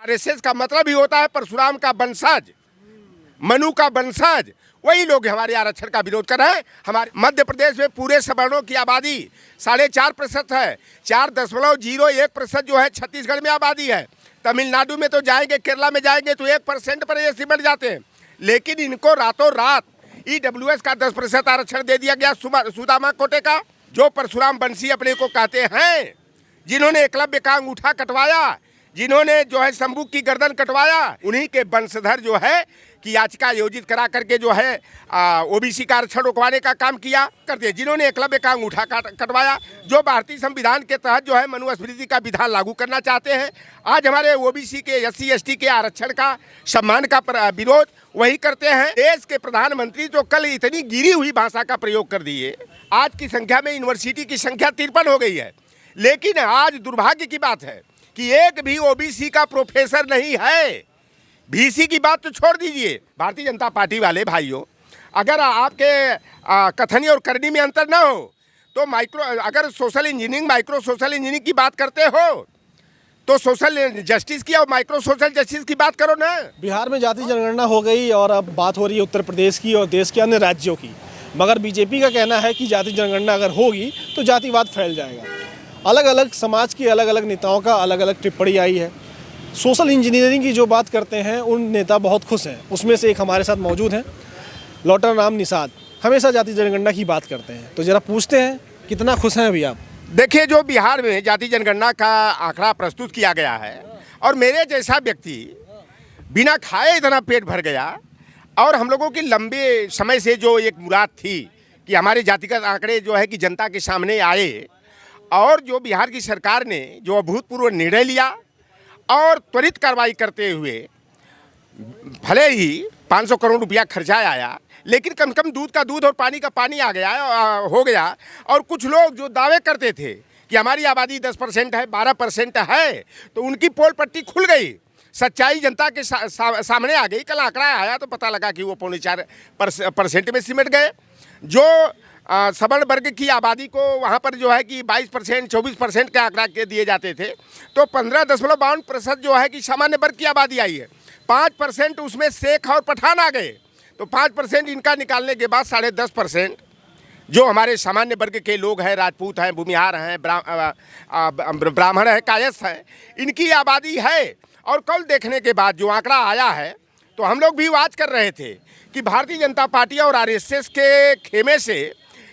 RSS का मतलब ही होता है परशुराम का वंशज, मनु का वंशज। वही लोग हमारे आरक्षण का विरोध कर रहे हैं। हमारे मध्य प्रदेश में पूरे सवर्णों की आबादी 4.5% है। 4.01% जो है छत्तीसगढ़ में आबादी है। तमिलनाडु में तो जाएंगे, केरला में जाएंगे तो 1% पर ये सिमट जाते हैं। लेकिन इनको रातों रात ईडब्ल्यूएस का 10% आरक्षण दे दिया गया सुदामा कोटे का, जो परशुराम वंशी अपने को कहते हैं, जिन्होंने एकलव्य का अंगूठा कटवाया, जिन्होंने जो है शंभू की गर्दन कटवाया, उन्हीं के वंशधर जो है कि याचिका आयोजित करा करके जो है ओबीसी का आरक्षण रोकवाने का काम किया करते, जिन्होंने एकलव्य का अंगूठा कटवाया, जो भारतीय संविधान के तहत जो है मनुस्मृति का विधान लागू करना चाहते हैं। आज हमारे ओबीसी के SC ST के आरक्षण का सम्मान का विरोध वही करते हैं। देश के प्रधानमंत्री तो कल इतनी गिरी हुई भाषा का प्रयोग कर दिए। आज की संख्या में यूनिवर्सिटी की संख्या 53 हो गई है। लेकिन आज दुर्भाग्य की बात है कि एक भी ओबीसी का प्रोफेसर नहीं है। बीसी की बात तो छोड़ दीजिए। भारतीय जनता पार्टी वाले भाइयों, अगर आपके कथनी और करनी में अंतर ना हो तो अगर social engineering, micro social engineering की बात करते हो तो सोशल जस्टिस की और माइक्रो सोशल जस्टिस की बात करो ना। बिहार में जाति जनगणना हो गई और अब बात हो रही है उत्तर प्रदेश की और देश के अन्य राज्यों की, मगर बीजेपी का कहना है कि जाति जनगणना अगर होगी तो जातिवाद फैल जाएगा। अलग अलग समाज के अलग अलग नेताओं का अलग अलग टिप्पणी आई है। सोशल इंजीनियरिंग की जो बात करते हैं उन नेता बहुत खुश हैं। उसमें से एक हमारे साथ मौजूद हैं, लॉटर नाम निषाद, हमेशा जाति जनगणना की बात करते हैं। तो ज़रा पूछते हैं कितना खुश हैं अभी आप? देखिए, जो बिहार में जाति जनगणना का आंकड़ा प्रस्तुत किया गया है और मेरे जैसा व्यक्ति बिना खाए इतना पेट भर गया, और हम लोगों की लंबे समय से जो एक मुराद थी कि हमारे जातिगत आंकड़े जो है कि जनता के सामने आए, और जो बिहार की सरकार ने जो अभूतपूर्व निर्णय लिया और त्वरित कार्रवाई करते हुए भले ही 500 करोड़ रुपया खर्चा आया, लेकिन कम से कम दूध का दूध और पानी का पानी आ गया हो गया। और कुछ लोग जो दावे करते थे कि हमारी आबादी 10% है, 12% है, तो उनकी पोल पट्टी खुल गई। सच्चाई जनता के सामने आ गई। कल आंकड़ा आया तो पता लगा कि वो 4.5% में सिमट गए। जो सवर्ण वर्ग की आबादी को वहाँ पर जो है कि 22%, 24% के आंकड़ा के दिए जाते थे, तो 15.52% जो है कि सामान्य वर्ग की आबादी आई है। 5% उसमें शेख और पठान आ गए, तो 5% इनका निकालने के बाद 10.5% जो हमारे सामान्य वर्ग के लोग हैं, राजपूत हैं, भूमिहार हैं, ब्राह्मण हैं, कायस्थ हैं, इनकी आबादी है। और कल देखने के बाद जो आंकड़ा आया है तो हम लोग भी वाच कर रहे थे कि भारतीय जनता पार्टी और आरएसएस के खेमे से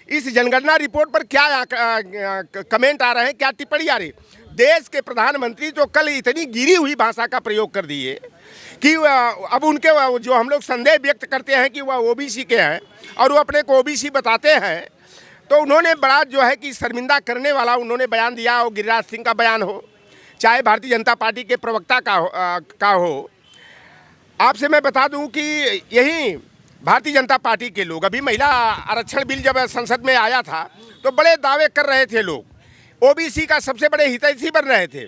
इस जनगणना रिपोर्ट पर क्या कमेंट आ रहे हैं, क्या टिप्पणी आ रही। देश के प्रधानमंत्री तो कल इतनी गिरी हुई भाषा का प्रयोग कर दिए कि अब उनके जो हम लोग संदेह व्यक्त करते हैं कि वह ओबीसी के हैं और वो अपने को ओबीसी बताते हैं, तो उन्होंने बड़ा जो है कि शर्मिंदा करने वाला उन्होंने बयान दिया हो। गिरिराज सिंह का बयान हो, चाहे भारतीय जनता पार्टी के प्रवक्ता का हो। आपसे मैं बता दूं कि यही भारतीय जनता पार्टी के लोग, अभी महिला आरक्षण बिल जब संसद में आया था तो बड़े दावे कर रहे थे लोग, ओबीसी का सबसे बड़े हितैषी बन रहे थे।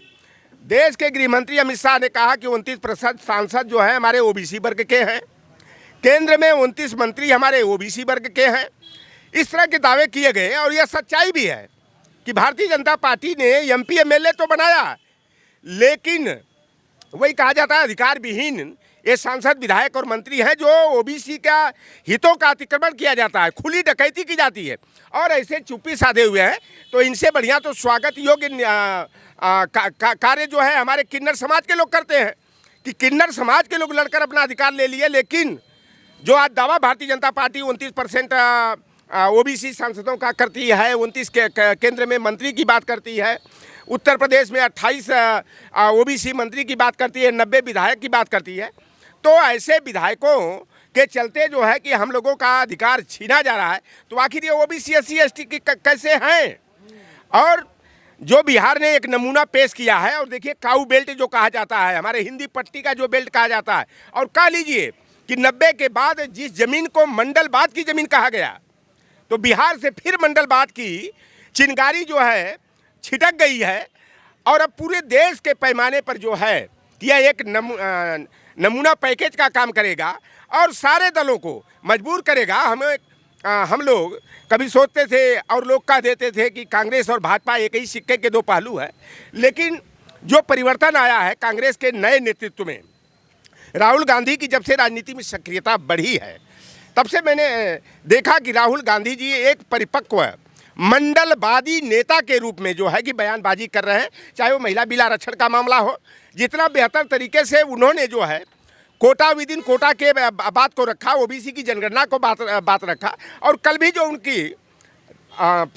देश के गृह मंत्री अमित शाह ने कहा कि 29% सांसद जो है हमारे ओबीसी वर्ग के हैं, केंद्र में 29 मंत्री हमारे ओबीसी वर्ग के हैं। इस तरह के दावे किए गए और यह सच्चाई भी है कि भारतीय जनता पार्टी ने MP MLA तो बनाया, लेकिन वही कहा जाता है अधिकार विहीन ये सांसद, विधायक और मंत्री हैं जो ओबीसी का हितों का अतिक्रमण किया जाता है, खुली डकैती की जाती है और ऐसे चुप्पी साधे हुए हैं। तो इनसे बढ़िया तो स्वागत योग्य कार्य जो है हमारे किन्नर समाज के लोग करते हैं कि किन्नर समाज के लोग लड़कर अपना अधिकार ले लिए। लेकिन जो आज दावा भारतीय जनता पार्टी 29% ओबीसी सांसदों का करती है, 29 के केंद्र में मंत्री की बात करती है, उत्तर प्रदेश में 28 ओबीसी मंत्री की बात करती है, 90 विधायक की बात करती है, तो ऐसे विधायकों के चलते जो है कि हम लोगों का अधिकार छीना जा रहा है। तो आखिर ये ओबीसी SC ST की कैसे हैं? और जो बिहार ने एक नमूना पेश किया है, और देखिए काऊ बेल्ट जो कहा जाता है, हमारे हिंदी पट्टी का जो बेल्ट कहा जाता है, और कह लीजिए कि 90 के बाद जिस जमीन को मंडलवाद की जमीन कहा गया, तो बिहार से फिर मंडलवाद की चिंगारी जो है छिटक गई है। और अब पूरे देश के पैमाने पर जो है यह एक नमूना पैकेज का काम करेगा और सारे दलों को मजबूर करेगा। हम लोग कभी सोचते थे और लोग कह देते थे कि कांग्रेस और भाजपा एक ही सिक्के के दो पहलू है, लेकिन जो परिवर्तन आया है कांग्रेस के नए नेतृत्व में, राहुल गांधी की जब से राजनीति में सक्रियता बढ़ी है तब से मैंने देखा कि राहुल गांधी जी एक परिपक्व मंडलवादी नेता के रूप में जो है कि बयानबाजी कर रहे हैं। चाहे वो महिला बिल आरक्षण का मामला हो, जितना बेहतर तरीके से उन्होंने जो है कोटा विद इन कोटा के बात को रखा, ओबीसी की जनगणना को बात रखा। और कल भी जो उनकी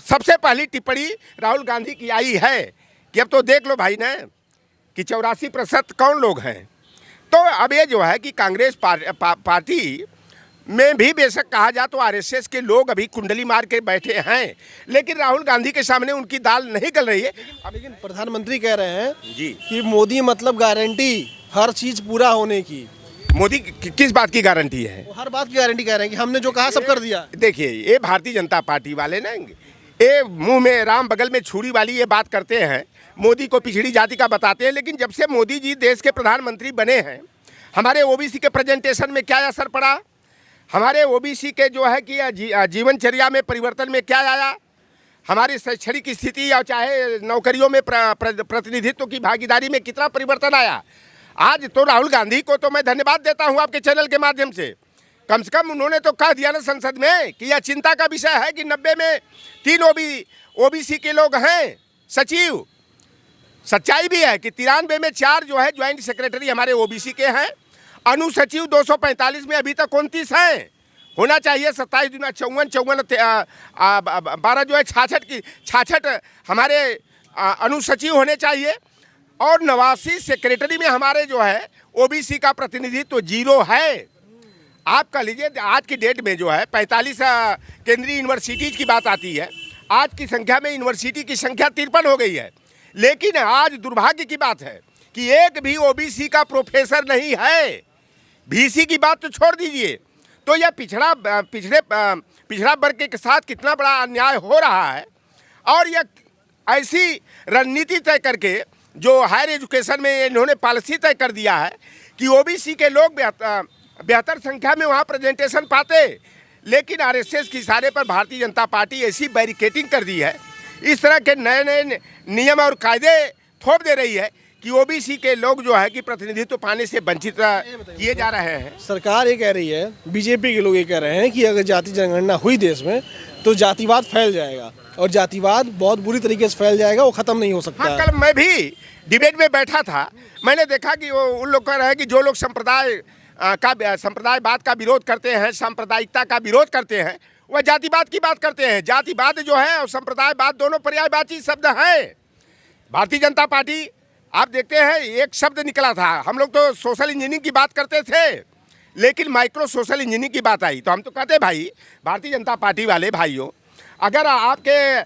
सबसे पहली टिप्पणी राहुल गांधी की आई है कि अब तो देख लो भाई ने कि 84% कौन लोग हैं। तो अब ये जो है कि कांग्रेस पार्टी में भी बेशक कहा जाए तो आरएसएस के लोग अभी कुंडली मार के बैठे हैं, लेकिन राहुल गांधी के सामने उनकी दाल नहीं गल रही है। लेकिन प्रधानमंत्री कह रहे हैं जी कि मोदी मतलब गारंटी हर चीज पूरा होने की। मोदी किस बात की गारंटी है? वो हर बात की गारंटी कह रहे हैं कि हमने जो कहा सब कर दिया। देखिए, ये भारतीय जनता पार्टी वाले ना, ये मुंह में राम बगल में छुरी वाली ये बात करते हैं, मोदी को पिछड़ी जाति का बताते हैं। लेकिन जब से मोदी जी देश के प्रधानमंत्री बने हैं, हमारे ओबीसी के प्रेजेंटेशन में क्या असर पड़ा, हमारे ओबीसी के जो है कि जीवनचर्या में परिवर्तन में क्या आया, हमारी शैक्षणिक स्थिति या चाहे नौकरियों में प्रतिनिधित्व की भागीदारी में कितना परिवर्तन आया। आज तो राहुल गांधी को तो मैं धन्यवाद देता हूं आपके चैनल के माध्यम से, कम कम उन्होंने तो कह दिया ना संसद में कि यह चिंता का विषय है कि 90 में 3 ओबीसी के लोग हैं सचिव। सच्चाई भी है कि 93 में 4 जो है ज्वाइंट सेक्रेटरी हमारे ओबीसी के हैं। अनुसचिव 245 में अभी तक 29 हैं। होना चाहिए 27 दुना 54 12 जो है 66 हमारे अनुसचिव होने चाहिए। और 89 सेक्रेटरी में हमारे जो है ओबीसी का प्रतिनिधित्व 0 है। आप कह लीजिए आज की डेट में जो है 45 केंद्रीय यूनिवर्सिटीज़ की बात आती है, आज की संख्या में यूनिवर्सिटी की संख्या 53 हो गई है। लेकिन आज दुर्भाग्य की बात है कि एक भी ओबीसी का प्रोफेसर नहीं है। बीसी की बात तो छोड़ दीजिए, तो यह पिछड़ा वर्ग के साथ कितना बड़ा अन्याय हो रहा है। और यह ऐसी रणनीति तय करके जो हायर एजुकेशन में इन्होंने पॉलिसी तय कर दिया है कि ओबीसी के लोग बेहतर संख्या में वहाँ प्रेजेंटेशन पाते, लेकिन आरएसएस के इशारे पर भारतीय जनता पार्टी ऐसी बैरिकेटिंग कर दी है, इस तरह के नए नए नियम और कायदे थोप दे रही है कि ओबीसी के लोग जो है कि प्रतिनिधित्व पाने से वंचित किए जा रहे हैं। सरकार ये कह रही है, बीजेपी के लोग ये कह रहे हैं कि अगर जाति जनगणना हुई देश में तो जातिवाद फैल जाएगा और जातिवाद बहुत बुरी तरीके से फैल जाएगा, वो खत्म नहीं हो सकता। हाँ, कल मैं भी डिबेट में बैठा था, मैंने देखा कि वो उन लोग कह रहे हैं कि जो लोग संप्रदायवाद का विरोध करते हैं, सांप्रदायिकता का विरोध करते हैं, वह जातिवाद की बात करते हैं। जातिवाद जो है और संप्रदायवाद दोनों पर्यायवाची शब्द हैं। भारतीय जनता पार्टी, आप देखते हैं एक शब्द निकला था, हम लोग तो सोशल इंजीनियरिंग की बात करते थे, लेकिन माइक्रो सोशल इंजीनियरिंग की बात आई तो हम तो कहते भाई भारतीय जनता पार्टी वाले भाइयों, अगर आपके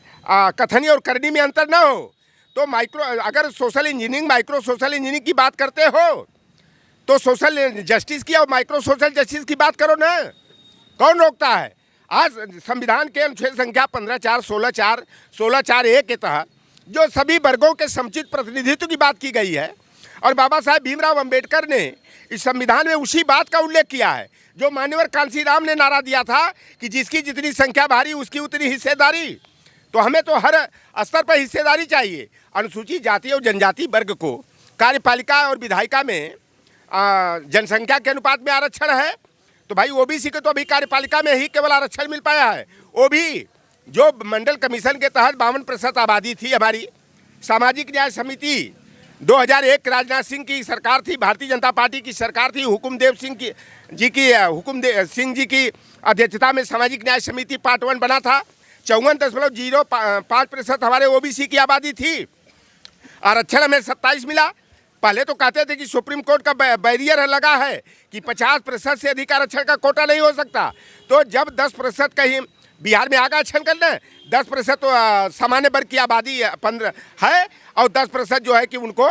कथनी और करनी में अंतर ना हो तो अगर social engineering micro social engineering की बात करते हो तो सोशल जस्टिस की और माइक्रो सोशल जस्टिस की बात करो ना, कौन रोकता है? आज संविधान के अनुच्छेद संख्या 15(4), 16(4), 16(4)(a) के तहत जो सभी वर्गों के समुचित प्रतिनिधित्व की बात की गई है, और बाबा साहेब भीमराव अंबेडकर ने इस संविधान में उसी बात का उल्लेख किया है जो मान्यवर कांशीराम ने नारा दिया था कि जिसकी जितनी संख्या भारी उसकी उतनी हिस्सेदारी। तो हमें तो हर स्तर पर हिस्सेदारी चाहिए। अनुसूचित जाति और जनजाति वर्ग को कार्यपालिका और विधायिका में जनसंख्या के अनुपात में आरक्षण है, तो भाई ओबीसी को तो अभी कार्यपालिका में ही केवल आरक्षण मिल पाया है। वो भी जो मंडल कमीशन के तहत 52% आबादी थी। हमारी सामाजिक न्याय समिति 2001 राजनाथ सिंह की सरकार थी, भारतीय जनता पार्टी की सरकार थी, हुकुमदेव सिंह जी की अध्यक्षता में सामाजिक न्याय समिति पार्ट 1 बना था। 54.05% हमारे ओबीसी की आबादी थी। आरक्षण हमें 27 मिला। पहले तो कहते थे कि सुप्रीम कोर्ट का बैरियर लगा है कि 50% से अधिक आरक्षण का कोटा नहीं हो सकता। तो जब 10% कहीं बिहार में आगे आरक्षण करना है, 10% तो सामान्य वर्ग की आबादी 15 है और 10% जो है कि उनको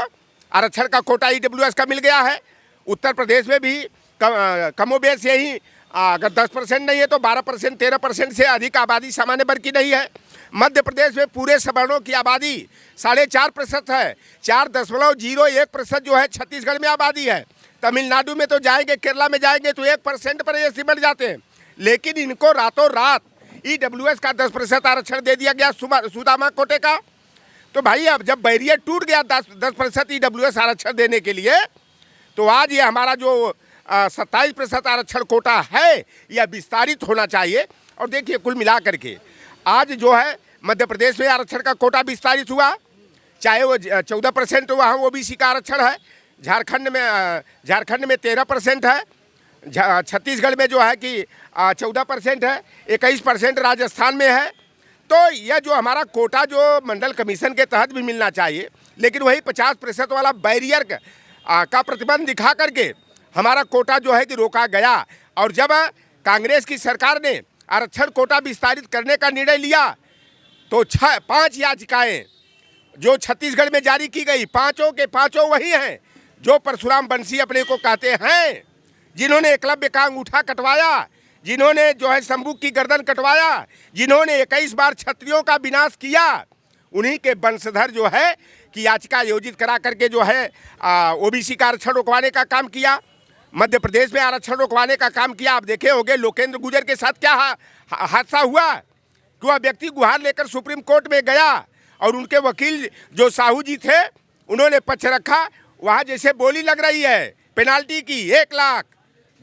आरक्षण का कोटा ईडब्ल्यूएस का मिल गया है। उत्तर प्रदेश में भी कमोबेश यही, अगर 10% नहीं है तो 12%, 13% से अधिक आबादी सामान्य वर्ग की नहीं है। मध्य प्रदेश में पूरे सवर्णों की आबादी 4.5% है। 4.01% जो है छत्तीसगढ़ में आबादी है। तमिलनाडु में तो जाएंगे, केरला में जाएंगे तो 1% पर ये सिमट जाते हैं। लेकिन इनको रातों रात ईडब्ल्यूएस का 10% आरक्षण दे दिया गया सुदामा कोटे का। तो भाई अब जब बैरियर टूट गया 10% EWS आरक्षण देने के लिए, तो आज ये हमारा जो 27% आरक्षण कोटा है यह विस्तारित होना चाहिए। और देखिए कुल मिला करके आज जो है मध्य प्रदेश में आरक्षण का कोटा विस्तारित हुआ, चाहे वो 14% वहाँ OBC का आरक्षण है, झारखंड में 13% है, छत्तीसगढ़ में जो है कि 14% है, 21% राजस्थान में है। तो यह जो हमारा कोटा जो मंडल कमीशन के तहत भी मिलना चाहिए, लेकिन वही 50% वाला बैरियर का प्रतिबंध दिखा करके हमारा कोटा जो है कि रोका गया। और जब कांग्रेस की सरकार ने आरक्षण कोटा विस्तारित करने का निर्णय लिया तो 5 याचिकाएं जो छत्तीसगढ़ में जारी की गई, पांचों के पांचों वही हैं जो परशुराम बंसी अपने को कहते हैं, जिन्होंने एकलव्य का अंगूठा कटवाया, जिन्होंने जो है शंभू की गर्दन कटवाया, जिन्होंने 21 बार क्षत्रियों का विनाश किया, उन्हीं के वंशधर जो है कि याचिका आयोजित करा करके जो है OBC का आरक्षण रोकवाने का काम किया, मध्य प्रदेश में आरक्षण रोकवाने का काम किया। आप देखे होंगे लोकेंद्र गुर्जर के साथ क्या हादसा हुआ कि वह व्यक्ति गुहार लेकर सुप्रीम कोर्ट में गया और उनके वकील जो साहू जी थे उन्होंने पक्ष रखा। वहाँ जैसे बोली लग रही है पेनाल्टी की 1 लाख,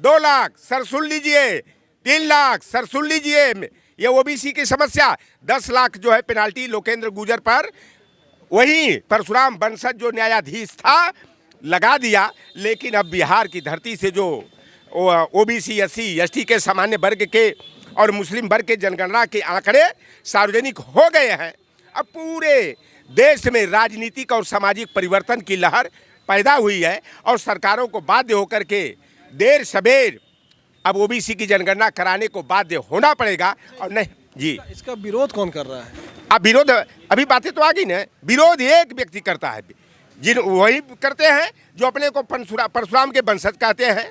2 लाख सर सुन लीजिए, 3 लाख सर सुन लीजिए, ये OBC की समस्या, 10 लाख जो है पेनाल्टी लोकेंद्र गुर्जर पर वही परशुराम बंसद जो न्यायाधीश था लगा दिया। लेकिन अब बिहार की धरती से जो OBC SC ST के सामान्य वर्ग के और मुस्लिम वर्ग के जनगणना के आंकड़े सार्वजनिक हो गए हैं, अब पूरे देश में राजनीतिक और सामाजिक परिवर्तन की लहर पैदा हुई है और सरकारों को बाध्य होकर के देर सबेर अब OBC की जनगणना कराने को बाध्य होना पड़ेगा। और नहीं जी, इसका विरोध कौन कर रहा है? अब विरोध अभी बातें तो आ गई ना, विरोध एक व्यक्ति करता है, वही करते हैं जो अपने को परशुराम के वंशज कहते हैं,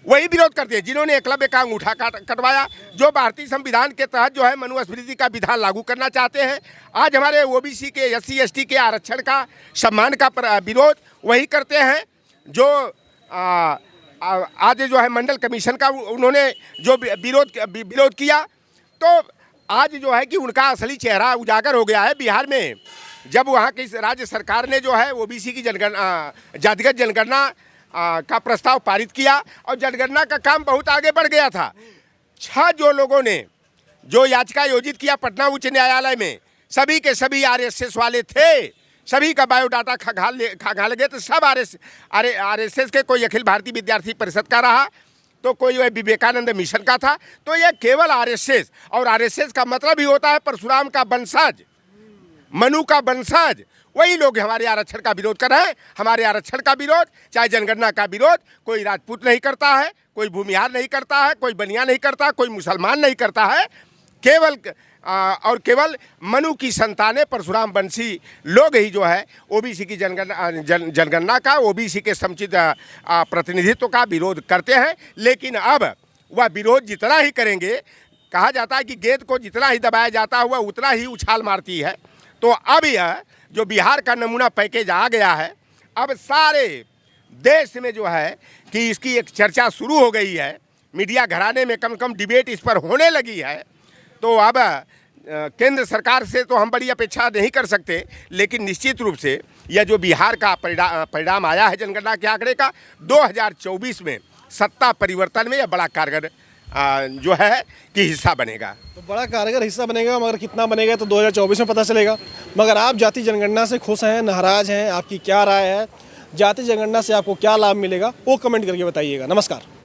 वही विरोध करते हैं जिन्होंने एकलव्य का अंगूठा कटवाया, जो भारतीय संविधान के तहत जो है मनुस्मृति का विधान लागू करना चाहते हैं। आज हमारे OBC के SC ST के आरक्षण का सम्मान का विरोध वही करते हैं जो आज जो है मंडल कमीशन का उन्होंने जो विरोध किया। तो आज जो है कि उनका असली चेहरा उजागर हो गया है बिहार में, जब वहाँ की राज्य सरकार ने जो है OBC की जातिगत जनगणना का प्रस्ताव पारित किया और जनगणना का काम बहुत आगे बढ़ गया था। 6 जो लोगों ने जो याचिका आयोजित किया पटना उच्च न्यायालय में, सभी के सभी RSS वाले थे, सभी का बायोडाटा खंगाल गए। तो सब RSS के, कोई अखिल भारतीय विद्यार्थी परिषद का रहा, तो कोई वह विवेकानंद मिशन का था। तो यह केवल RSS, और RSS का मतलब ही होता है परशुराम का वंशज, मनु का वंशज, वही लोग हमारे आरक्षण का विरोध कर रहे हैं। हमारे आरक्षण का विरोध, चाहे जनगणना का विरोध, कोई राजपूत नहीं करता है, कोई भूमिहार नहीं करता है, कोई बनिया नहीं करता, कोई मुसलमान नहीं करता है, केवल मनु की संतानें परशुराम वंशी लोग ही जो है OBC की जनगणना का, OBC के समुचित प्रतिनिधित्व का विरोध करते हैं। लेकिन अब वह विरोध जितना ही करेंगे, कहा जाता है कि गेंद को जितना ही दबाया जाता हुआ उतना ही उछाल मारती है। तो अब यह जो बिहार का नमूना पैकेज आ गया है, अब सारे देश में जो है कि इसकी एक चर्चा शुरू हो गई है, मीडिया घराने में कम से कम डिबेट इस पर होने लगी है। तो अब केंद्र सरकार से तो हम बड़ी अपेक्षा नहीं कर सकते, लेकिन निश्चित रूप से यह जो बिहार का परिणाम आया है जनगणना के आंकड़े का, 2024 में सत्ता परिवर्तन में यह बड़ा कारगर जो है कि हिस्सा बनेगा। तो बड़ा कारगर हिस्सा बनेगा, मगर कितना बनेगा तो 2024 में पता चलेगा। मगर आप जाति जनगणना से खुश हैं, नाराज हैं, आपकी क्या राय है? जाति जनगणना से आपको क्या लाभ मिलेगा वो कमेंट करके बताइएगा। नमस्कार।